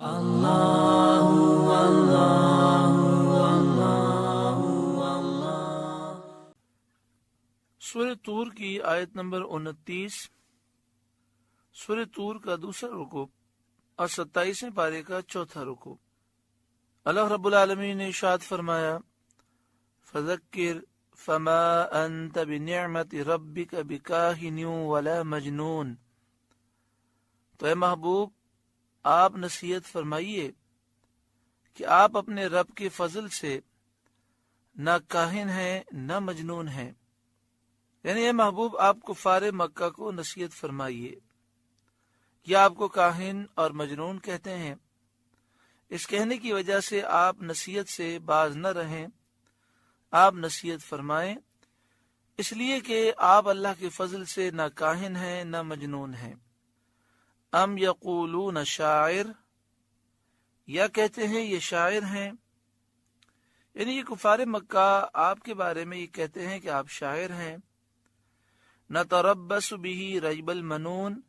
سورہ طور کی آیت نمبر 29، سورہ طور کا دوسرا رکوع اور 27ویں پارے کا چوتھا رکوع۔ اللہ رب العالمین نے ارشاد فرمایا، فذکر فما انت بنعمت ربک بکاہن ولا مجنون۔ تو اے محبوب، آپ نصیحت فرمائیے کہ آپ اپنے رب کے فضل سے نہ کاہن ہیں نہ مجنون ہیں، یعنی اے محبوب آپ کفار مکہ کو نصیحت فرمائیے۔ یا آپ کو کاہن اور مجنون کہتے ہیں، اس کہنے کی وجہ سے آپ نصیحت سے باز نہ رہیں، آپ نصیحت فرمائیں، اس لیے کہ آپ اللہ کے فضل سے نہ کاہن ہیں نہ مجنون ہیں۔ ام یقولون شاعر، یا کہتے ہیں یہ شاعر ہیں، یعنی یہ کفار مکہ آپ کے بارے میں یہ کہتے ہیں کہ آپ شاعر ہیں۔ نتربص به ریب المنون،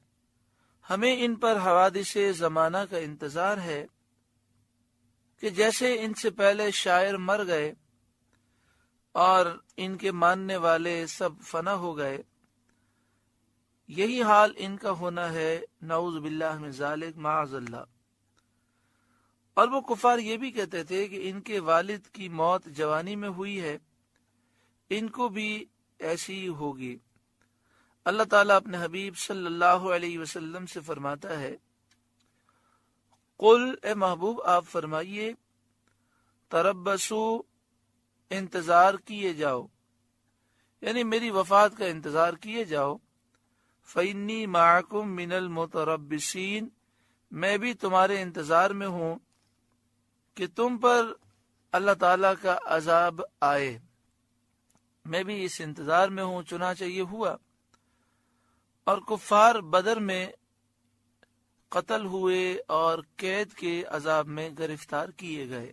ہمیں ان پر حوادث زمانہ کا انتظار ہے کہ جیسے ان سے پہلے شاعر مر گئے اور ان کے ماننے والے سب فنا ہو گئے، یہی حال ان کا ہونا ہے، نعوذ باللہ من ذالک، معاذ اللہ۔ اور وہ کفار یہ بھی کہتے تھے کہ ان کے والد کی موت جوانی میں ہوئی ہے، ان کو بھی ایسی ہی ہوگی۔ اللہ تعالیٰ اپنے حبیب صلی اللہ علیہ وسلم سے فرماتا ہے، قل، اے محبوب آپ فرمائیے، تربصو، انتظار کیے جاؤ، یعنی میری وفات کا انتظار کیے جاؤ، فإنی معکم من المتربصین، میں بھی تمہارے انتظار میں ہوں کہ تم پر اللہ تعالیٰ کا عذاب آئے، میں بھی اس انتظار میں ہوں۔ چنانچہ یہ ہوا، اور کفار بدر میں قتل ہوئے اور قید کے عذاب میں گرفتار کیے گئے۔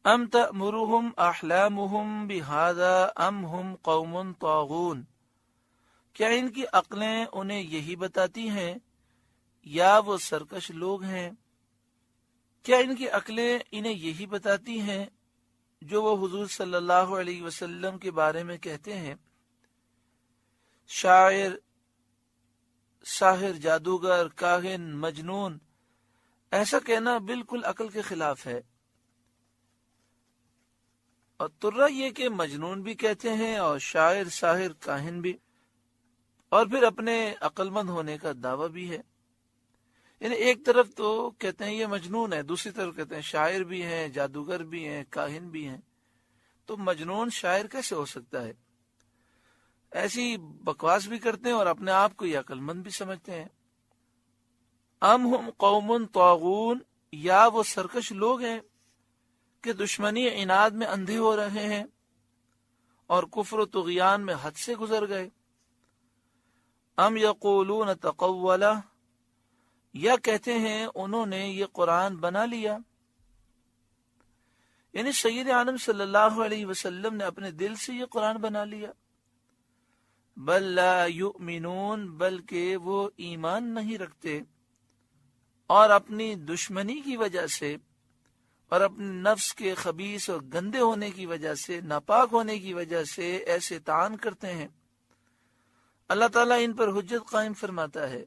ام تأمرهم احلامهم بهذا ام هم قوم طاغون، کیا ان کی عقلیں انہیں یہی بتاتی ہیں یا وہ سرکش لوگ ہیں؟ کیا ان کی عقلیں انہیں یہی بتاتی ہیں جو وہ حضور صلی اللہ علیہ وسلم کے بارے میں کہتے ہیں؟ شاعر، ساحر، جادوگر، کاہن، مجنون، ایسا کہنا بالکل عقل کے خلاف ہے۔ اور ترہ یہ کہ مجنون بھی کہتے ہیں اور شاعر، ساحر، کاہن بھی، اور پھر اپنے عقل مند ہونے کا دعویٰ بھی ہے۔ یعنی ایک طرف تو کہتے ہیں یہ مجنون ہے، دوسری طرف کہتے ہیں شاعر بھی ہیں، جادوگر بھی ہیں، کاہن بھی ہیں، تو مجنون شاعر کیسے ہو سکتا ہے؟ ایسی بکواس بھی کرتے ہیں اور اپنے آپ کو یہ عقل مند بھی سمجھتے ہیں۔ ام ہم قوم طاغون، یا وہ سرکش لوگ ہیں کہ دشمنی عناد میں اندھے ہو رہے ہیں اور کفر و طغیان میں حد سے گزر گئے۔ ام یقولون تقولہ، یا کہتے ہیں انہوں نے یہ قرآن بنا لیا، یعنی سید عالم صلی اللہ علیہ وسلم نے اپنے دل سے یہ قرآن بنا لیا۔ بل لا یؤمنون، بلکہ وہ ایمان نہیں رکھتے، اور اپنی دشمنی کی وجہ سے اور اپنے نفس کے خبیث اور گندے ہونے کی وجہ سے، ناپاک ہونے کی وجہ سے ایسے طعن کرتے ہیں۔ اللہ تعالیٰ ان پر حجت قائم فرماتا ہے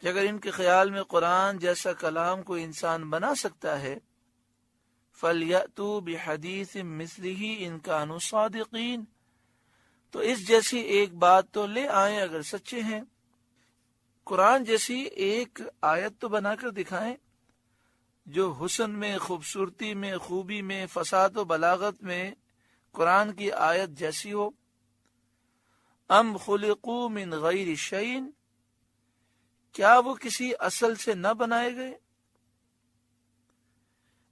کہ اگر ان کے خیال میں قرآن جیسا کلام کوئی انسان بنا سکتا ہے، فَلْيَأْتُوا بِحَدِيثٍ مِثْلِهِ إِن كَانُوا صَادِقِينَ، تو اس جیسی ایک بات تو لے آئیں اگر سچے ہیں۔ قرآن جیسی ایک آیت تو بنا کر دکھائیں جو حسن میں، خوبصورتی میں، خوبی میں، فصاحت و بلاغت میں قرآن کی آیت جیسی ہو۔ ام خلقوا من غیر شیء، کیا وہ کسی اصل سے نہ بنائے گئے؟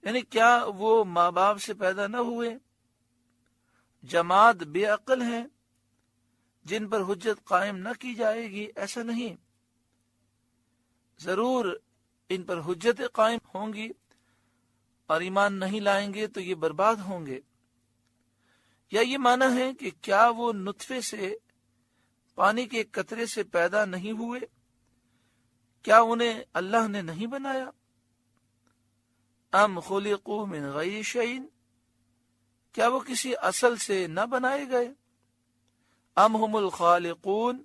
یعنی کیا وہ ماں باپ سے پیدا نہ ہوئے؟ جماد بے عقل ہیں جن پر حجت قائم نہ کی جائے گی؟ ایسا نہیں، ضرور ان پر حجت قائم ہوں گی، اور ایمان نہیں لائیں گے تو یہ برباد ہوں گے۔ یا یہ معنی ہے کہ کیا وہ نطفے سے، پانی کے قطرے سے پیدا نہیں ہوئے؟ کیا انہیں اللہ نے نہیں بنایا؟ ام خلقوا من غیر شیء، کیا وہ کسی اصل سے نہ بنائے گئے؟ ام ہم الخالقون،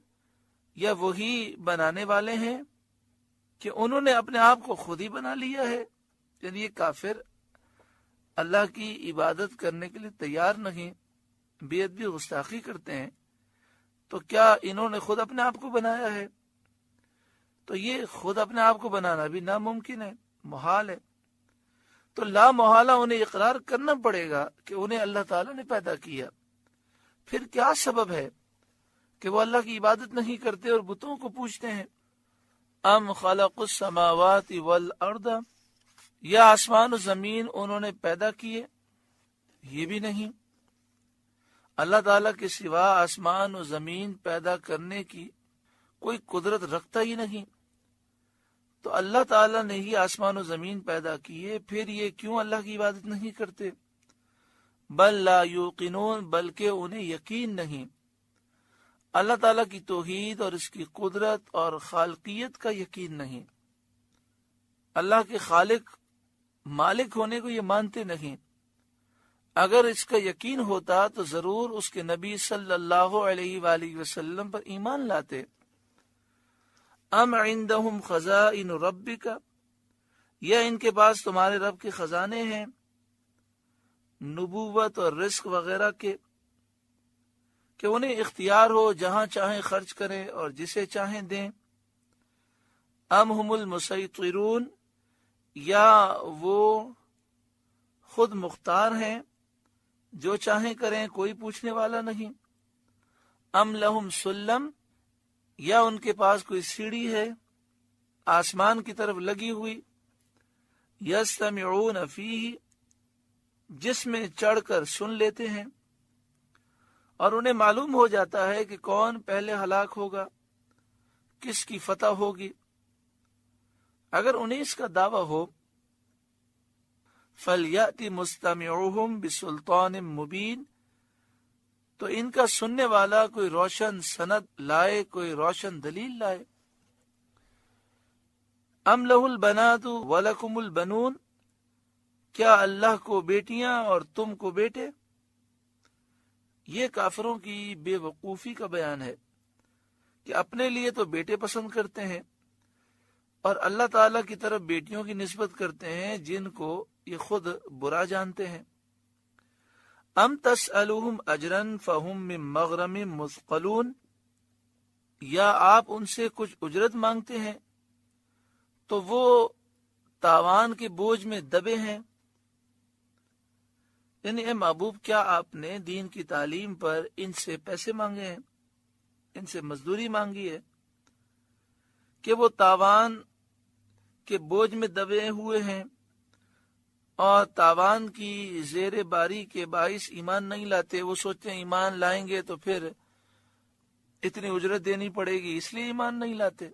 یا وہی بنانے والے ہیں کہ انہوں نے اپنے آپ کو خود ہی بنا لیا ہے؟ یعنی یہ کافر اللہ کی عبادت کرنے کے لیے تیار نہیں، بے ادبی گستاخی کرتے ہیں، تو کیا انہوں نے خود اپنے آپ کو بنایا ہے؟ تو یہ خود اپنے آپ کو بنانا بھی ناممکن ہے، محال ہے۔ تو لا محالہ انہیں اقرار کرنا پڑے گا کہ انہیں اللہ تعالیٰ نے پیدا کیا۔ پھر کیا سبب ہے کہ وہ اللہ کی عبادت نہیں کرتے اور بتوں کو پوجتے ہیں؟ ام خلق السماوات والارض، یا آسمان و زمین انہوں نے پیدا کیے؟ یہ بھی نہیں۔ اللہ تعالیٰ کے سوا آسمان و زمین پیدا کرنے کی کوئی قدرت رکھتا ہی نہیں، تو اللہ تعالیٰ نے ہی آسمان و زمین پیدا کیے، پھر یہ کیوں اللہ کی عبادت نہیں کرتے؟ بل لا یوقنون، بلکہ انہیں یقین نہیں، اللہ تعالیٰ کی توحید اور اس کی قدرت اور خالقیت کا یقین نہیں، اللہ کے خالق مالک ہونے کو یہ مانتے نہیں۔ اگر اس کا یقین ہوتا تو ضرور اس کے نبی صلی اللہ علیہ وآلہ وسلم پر ایمان لاتے۔ ام عندہم خزائن ربک، یا ان کے پاس تمہارے رب کے خزانے ہیں، نبوت اور رزق وغیرہ کے، کہ انہیں اختیار ہو جہاں چاہیں خرچ کریں اور جسے چاہیں دیں۔ ام ہم المسیطرون، یا وہ خود مختار ہیں، جو چاہیں کریں، کوئی پوچھنے والا نہیں۔ ام لہم سلم، یا ان کے پاس کوئی سیڑھی ہے آسمان کی طرف لگی ہوئی، یستمعون فیہ، جس میں چڑھ کر سن لیتے ہیں، اور انہیں معلوم ہو جاتا ہے کہ کون پہلے ہلاک ہوگا، کس کی فتح ہوگی۔ اگر انہیں اس کا دعویٰ ہو، فَلْيَأْتِ مُسْتَمِعُهُمْ بِسُلْطَانٍ مُبِينٍ، تو ان کا سننے والا کوئی روشن سند لائے، کوئی روشن دلیل لائے۔ ام لہ البنات ولکم البنون، کیا اللہ کو بیٹیاں اور تم کو بیٹے؟ یہ کافروں کی بے وقوفی کا بیان ہے کہ اپنے لیے تو بیٹے پسند کرتے ہیں اور اللہ تعالیٰ کی طرف بیٹیوں کی نسبت کرتے ہیں جن کو یہ خود برا جانتے ہیں۔ ام تسألوہم اجرا فہم من مغرم مثقلون، یا آپ ان سے کچھ اجرت مانگتے ہیں تو وہ تاوان کے بوجھ میں دبے ہیں۔ یعنی اے محبوب، کیا آپ نے دین کی تعلیم پر ان سے پیسے مانگے ہیں، ان سے مزدوری مانگی ہے کہ وہ تاوان کے بوجھ میں دبے ہوئے ہیں اور تاوان کی زیر باری کے باعث ایمان نہیں لاتے؟ وہ سوچتے ہیں ایمان لائیں گے تو پھر اتنی اجرت دینی پڑے گی، اس لیے ایمان نہیں لاتے۔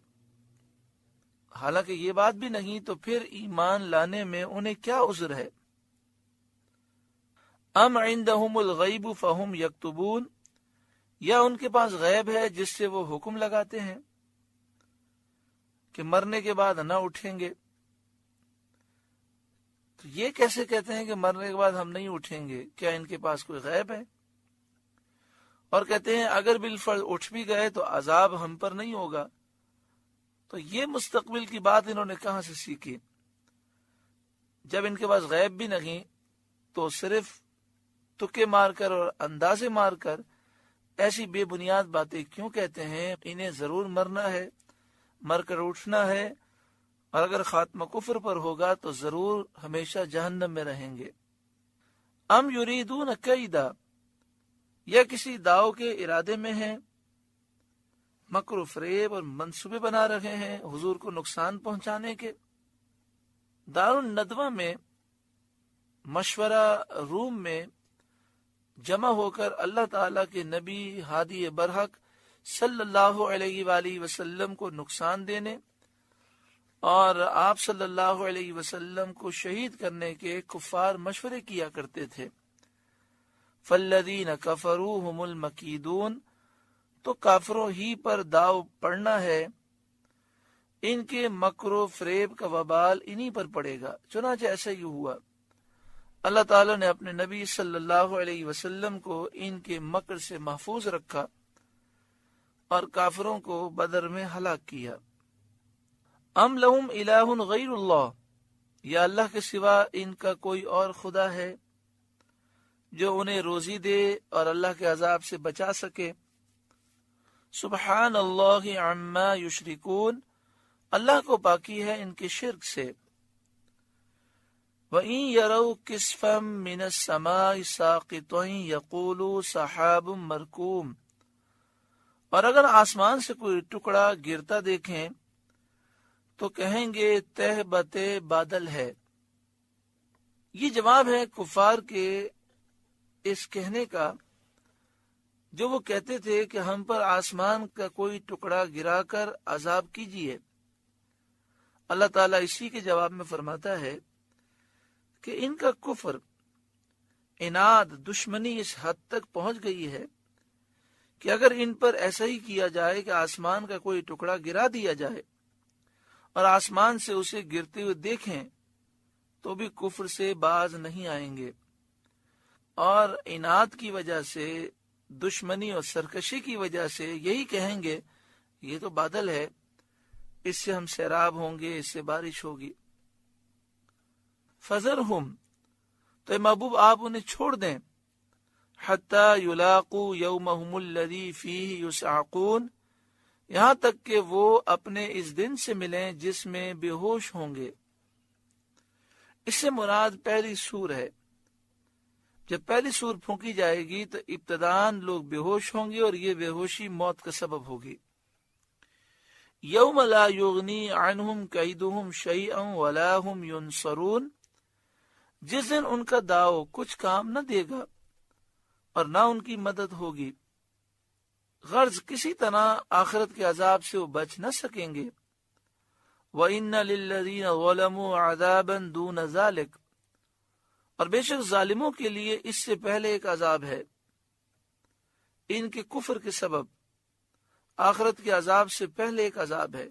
حالانکہ یہ بات بھی نہیں، تو پھر ایمان لانے میں انہیں کیا عذر ہے؟ ام عندہم الغیب فہم یکتبون، یا ان کے پاس غیب ہے جس سے وہ حکم لگاتے ہیں کہ مرنے کے بعد نہ اٹھیں گے۔ تو یہ کیسے کہتے ہیں کہ مرنے کے بعد ہم نہیں اٹھیں گے؟ کیا ان کے پاس کوئی غیب ہے؟ اور کہتے ہیں اگر بالفرض اٹھ بھی گئے تو عذاب ہم پر نہیں ہوگا۔ تو یہ مستقبل کی بات انہوں نے کہاں سے سیکھی؟ جب ان کے پاس غیب بھی نہیں تو صرف تکے مار کر اور اندازے مار کر ایسی بے بنیاد باتیں کیوں کہتے ہیں؟ انہیں ضرور مرنا ہے، مر کر اٹھنا ہے، اور اگر خاتمہ کفر پر ہوگا تو ضرور ہمیشہ جہنم میں رہیں گے۔ ام یریدون کیدا، یا کسی داؤ کے ارادے میں ہیں، مکر و فریب اور منصوبے بنا رہے ہیں حضور کو نقصان پہنچانے کے۔ دارالندوہ میں مشورہ روم میں جمع ہو کر اللہ تعالیٰ کے نبی ہادی برحق صلی اللہ علیہ وآلہ وسلم کو نقصان دینے اور آپ صلی اللہ علیہ وسلم کو شہید کرنے کے کفار مشورے کیا کرتے تھے۔ فالذین کفروا هم المکیدون، تو کافروں ہی پر داؤ پڑنا ہے ان کے مکر و فریب کا وبال انہی پر پڑے گا۔ چنانچہ ایسا ہی ہوا، اللہ تعالیٰ نے اپنے نبی صلی اللہ علیہ وسلم کو ان کے مکر سے محفوظ رکھا اور کافروں کو بدر میں ہلاک کیا۔ ام لہم الہ غیر اللہ، یا اللہ کے سوا ان کا کوئی اور خدا ہے جو انہیں روزی دے اور اللہ کے عذاب سے بچا سکے؟ سبحان اللہ عما یشرکون، اللہ کو پاکی ہے ان کے شرک سے۔ وَإِن يَرَوْا كِسْفًا مِّنَ السَّمَاءِ سَاقِطًا يَقُولُوا سَحَابٌ مَّرْكُومٌ، اور اگر آسمان سے کوئی ٹکڑا گرتا دیکھیں تو کہیں گے تہ بتہ بادل ہے۔ یہ جواب ہے کفار کے اس کہنے کا جو وہ کہتے تھے کہ ہم پر آسمان کا کوئی ٹکڑا گرا کر عذاب کیجیے۔ اللہ تعالیٰ اسی کے جواب میں فرماتا ہے کہ ان کا کفر، عناد، دشمنی اس حد تک پہنچ گئی ہے کہ اگر ان پر ایسا ہی کیا جائے کہ آسمان کا کوئی ٹکڑا گرا دیا جائے اور آسمان سے اسے گرتے ہوئے دیکھیں تو بھی کفر سے باز نہیں آئیں گے، اور عناد کی وجہ سے، دشمنی اور سرکشی کی وجہ سے یہی کہیں گے یہ تو بادل ہے، اس سے ہم سیراب ہوں گے، اس سے بارش ہوگی۔ فذرہم، تو اے محبوب آپ انہیں چھوڑ دیں، حتی یلاقوا یومہم الذی فیہ یصعقون، یہاں تک کہ وہ اپنے اس دن سے ملیں جس میں بے ہوش ہوں گے۔ اس سے مراد پہلی سور ہے۔ جب پہلی سور پھونکی جائے گی تو ابتداً لوگ بے ہوش ہوں گے اور یہ بے ہوشی موت کا سبب ہوگی۔ یوم لا یغنی عنہم کیدہم شیئا ولا ہم ینصرون، جس دن ان کا داؤ کچھ کام نہ دے گا اور نہ ان کی مدد ہوگی، غرض کسی طرح آخرت کے عذاب سے وہ بچ نہ سکیں گے۔ وَإِنَّ لِلَّذِينَ ظَلَمُوا عَذَابًا دُونَ ذَلِكَ، اور بے شک ظالموں کے لیے اس سے پہلے ایک عذاب ہے، ان کے کفر کے سبب آخرت کے عذاب سے پہلے ایک عذاب ہے،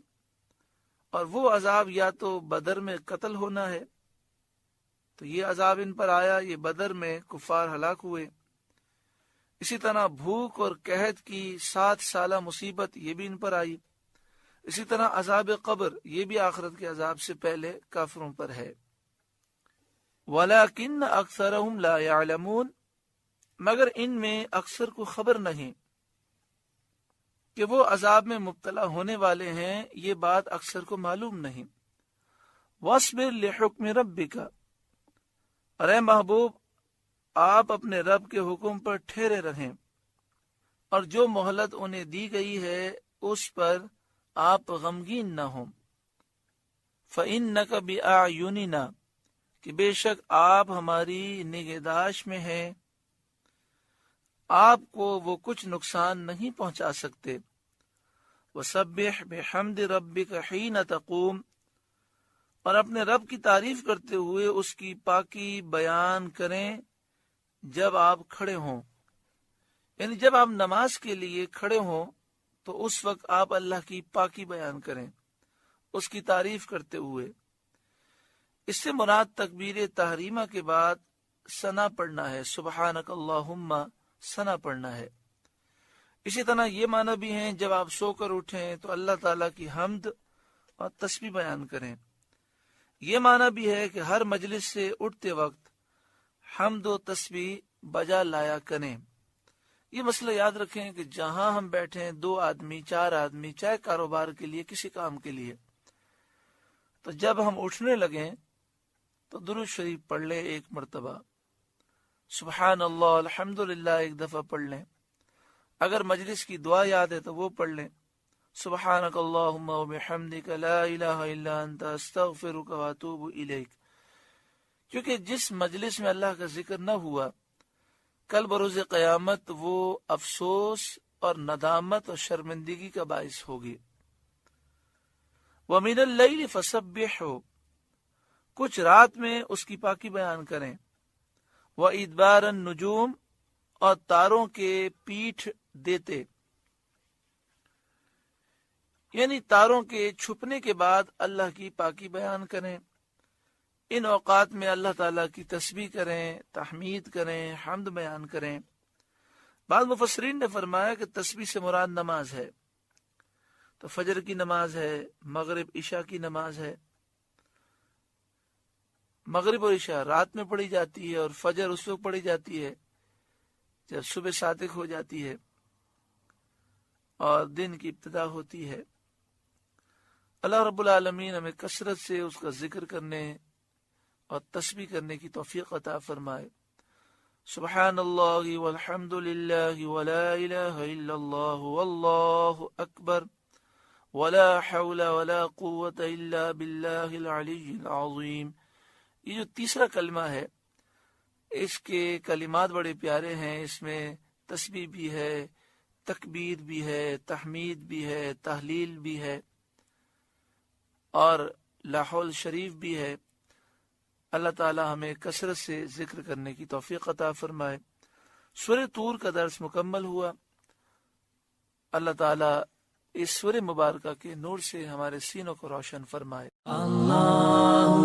اور وہ عذاب یا تو بدر میں قتل ہونا ہے، تو یہ عذاب ان پر آیا، یہ بدر میں کفار ہلاک ہوئے۔ اسی طرح بھوک اور قحط کی 7 سالہ مصیبت یہ بھی ان پر آئی۔ اسی طرح عذاب قبر یہ بھی آخرت کے عذاب سے پہلے کافروں پر ہے۔ وَلَكِنَّ أَكْثَرَهُمْ لَا يَعْلَمُونَ، مگر ان میں اکثر کو خبر نہیں کہ وہ عذاب میں مبتلا ہونے والے ہیں، یہ بات اکثر کو معلوم نہیں۔ وَاصْبِرْ لِحُكْمِ رَبِّكَ، اور اے محبوب آپ اپنے رب کے حکم پر ٹھہرے رہیں، اور جو مہلت انہیں دی گئی ہے اس پر آپ غمگین نہ ہوں۔ فَإِنَّكَ بِأَعْيُنِنَا، کہ بے شک آپ ہماری نگہداشت میں ہیں، آپ کو وہ کچھ نقصان نہیں پہنچا سکتے۔ وَسَبِّحْ بِحَمْدِ رَبِّكَ حِينَ تَقُومُ، اور اپنے رب کی تعریف کرتے ہوئے اس کی پاکی بیان کریں جب آپ کھڑے ہوں، یعنی جب آپ نماز کے لیے کھڑے ہوں تو اس وقت آپ اللہ کی پاکی بیان کریں اس کی تعریف کرتے ہوئے۔ اس سے مراد تکبیر تحریمہ کے بعد ثنا پڑھنا ہے، سبحانک اللہم ثنا پڑھنا ہے۔ اسی طرح یہ معنی بھی ہیں جب آپ سو کر اٹھیں تو اللہ تعالیٰ کی حمد اور تسبیح بیان کریں۔ یہ معنی بھی ہے کہ ہر مجلس سے اٹھتے وقت حمد و تسبیح بجا لایا کریں۔ یہ مسئلہ یاد رکھیں کہ جہاں ہم بیٹھیں 2 آدمی 4 آدمی، چاہے کاروبار کے لیے کسی کام کے لیے، تو جب ہم اٹھنے لگیں تو درود شریف پڑھ لیں 1 مرتبہ، سبحان اللہ الحمدللہ 1 دفعہ پڑھ لیں، اگر مجلس کی دعا یاد ہے تو وہ پڑھ لیں، سبحانک اللہم وبحمدک لا الہ الا انت استغفرک واتوب الیک، کیونکہ جس مجلس میں اللہ کا ذکر نہ ہوا کل بروز قیامت وہ افسوس اور ندامت اور شرمندگی کا باعث ہوگی۔ وَمِنَ اللَّيْلِ فَسَبِّحْهُ، کچھ رات میں اس کی پاکی بیان کریں۔ وَإِدْبَارَ النُّجُومِ، اور تاروں کے پیٹھ دیتے، یعنی تاروں کے چھپنے کے بعد اللہ کی پاکی بیان کریں، ان اوقات میں اللہ تعالیٰ کی تسبیح کریں، تحمید کریں، حمد بیان کریں۔ بعض مفسرین نے فرمایا کہ تسبیح سے مراد نماز ہے، تو فجر کی نماز ہے، مغرب عشاء کی نماز ہے۔ مغرب اور عشاء رات میں پڑھی جاتی ہے، اور فجر اس وقت پڑھی جاتی ہے جب صبح صادق ہو جاتی ہے اور دن کی ابتدا ہوتی ہے۔ اللہ رب العالمین ہمیں کثرت سے اس کا ذکر کرنے اور تسبیح کرنے کی توفیق عطا فرمائے۔ سبحان اللہ والحمد للہ ولا الہ الا اللہ واللہ اکبر ولا حول ولا قوة الا باللہ العلی العظیم۔ یہ جو تیسرا کلمہ ہے، اس کے کلمات بڑے پیارے ہیں، اس میں تسبیح بھی ہے، تکبیر بھی ہے، تحمید بھی ہے، تحلیل بھی ہے اور لا حول شریف بھی ہے۔ اللہ تعالی ہمیں کثرت سے ذکر کرنے کی توفیق عطا فرمائے۔ سورہ طور کا درس مکمل ہوا۔ اللہ تعالی اس سورہ مبارکہ کے نور سے ہمارے سینوں کو روشن فرمائے۔ اللہ